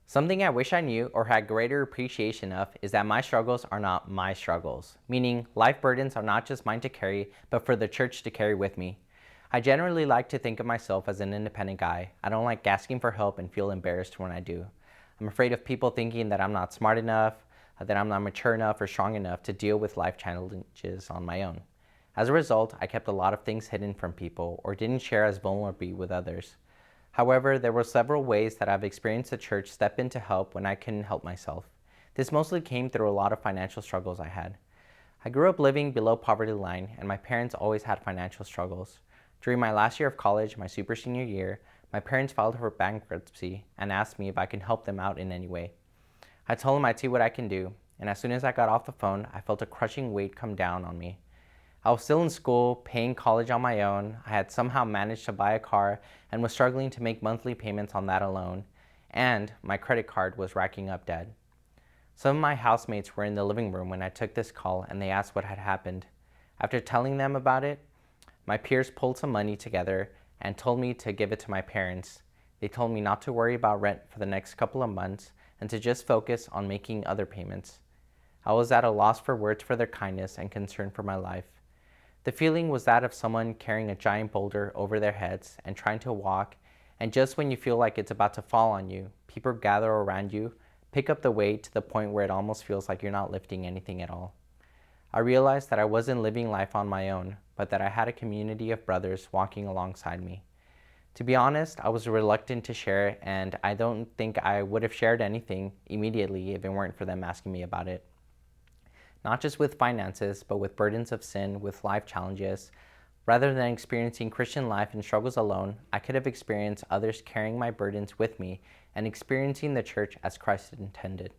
Something I wish I knew or had greater appreciation of is that my struggles are not my struggles, meaning life burdens are not just mine to carry, but for the church to carry with me. I generally like to think of myself as an independent guy. I don't like asking for help and feel embarrassed when I do. I'm afraid of people thinking that I'm not smart enough, that I'm not mature enough or strong enough to deal with life challenges on my own. As a result, I kept a lot of things hidden from people or didn't share as vulnerably with others. However, there were several ways that I've experienced the church step in to help when I couldn't help myself. This mostly came through a lot of financial struggles I had. I grew up living below poverty line, and my parents always had financial struggles. During my last year of college, my super senior year, my parents filed for bankruptcy and asked me if I can help them out in any way. I told them I'd see what I can do, and as soon as I got off the phone, I felt a crushing weight come down on me. I was still in school, paying college on my own. I had somehow managed to buy a car and was struggling to make monthly payments on that alone, and my credit card was racking up debt. Some of my housemates were in the living room when I took this call and they asked what had happened. After telling them about it, my peers pulled some money together and told me to give it to my parents. They told me not to worry about rent for the next couple of months and to just focus on making other payments. I was at a loss for words for their kindness and concern for my life. The feeling was that of someone carrying a giant boulder over their heads and trying to walk, and just when you feel like it's about to fall on you, people gather around you, pick up the weight to the point where it almost feels like you're not lifting anything at all. I realized that I wasn't living life on my own, but that I had a community of brothers walking alongside me. To be honest, I was reluctant to share, and I don't think I would have shared anything immediately if it weren't for them asking me about it. Not just with finances, but with burdens of sin, with life challenges. Rather than experiencing Christian life and struggles alone, I could have experienced others carrying my burdens with me and experiencing the church as Christ intended.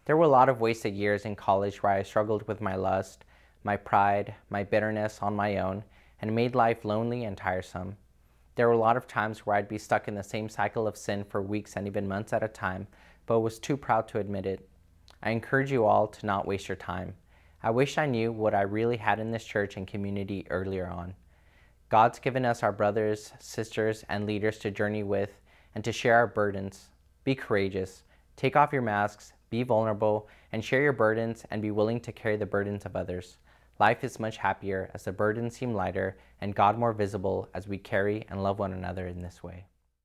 There were a lot of wasted years in college where I struggled with my lust, my pride, my bitterness on my own, and made life lonely and tiresome. There were a lot of times where I'd be stuck in the same cycle of sin for weeks and even months at a time, but was too proud to admit it. I encourage you all to not waste your time. I wish I knew what I really had in this church and community earlier on. God's given us our brothers, sisters, and leaders to journey with and to share our burdens. Be courageous. Take off your masks, be vulnerable, and share your burdens and be willing to carry the burdens of others. Life is much happier as the burdens seem lighter and God more visible as we carry and love one another in this way.